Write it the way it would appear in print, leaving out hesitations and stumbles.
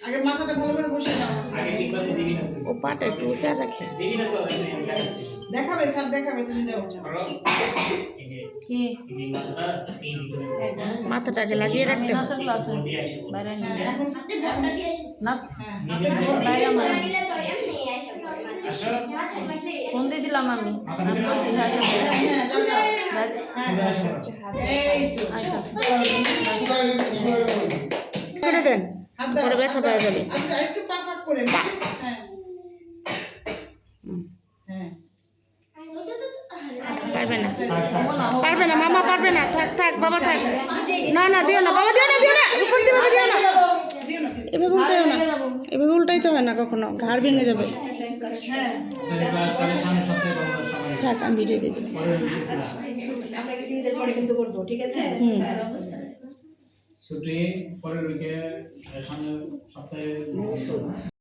আগে মাথাটা ভালো করে বসে দাও। আগে ঠিক আছে দিবি না ও পাটা একটু উঁচা রাখে। দিবি না তো আমি দেখাচ্ছি দেখাবে স্যার দেখাবে তুমি দাও ধরো এই যে কি এই যে মাথাটা এই ভিতরে হ্যাঁ মাথাটাকে লাগিয়ে রাখতে হবে। নাচন ক্লাস দিয়ে আসো বাইরে এখন হাতে ভর্তা দিয়ে আসো না হ্যাঁ নিজে হাতে নিজে বাইরে আমার নিলে তো এমনি আসো আসো ফোন দিয়েছিলাম আমি মাথা আমি ভিতরে বলছি হ্যাঁ হ্যাঁ লাগাও সোজা আসো এই তো আচ্ছা হাত করে দেন দাও পরে ব্যথা পেয়ে যাবে। আচ্ছা একটু পা পাক করে হ্যাঁ হ্যাঁ পারবে না পারবে না মামা পারবে না থাক থাক বাবা থাক না না দিও না বাবা দিও না উপর দিয়ে বাবা দিও না দিও না এভাবে উল্টাইও না এভাবে উল্টাইতে হয় না কখনো ঘাড় ভেঙে যাবে হ্যাঁ ক্লাস করে সামনে সপ্তাহে বন্ধ সময় থাক আমি ভিডিও দিয়ে দেবো আমরা দিনের পরে কিন্তু করবো ঠিক আছে ছুটি পরের উইকে সামনে সপ্তাহে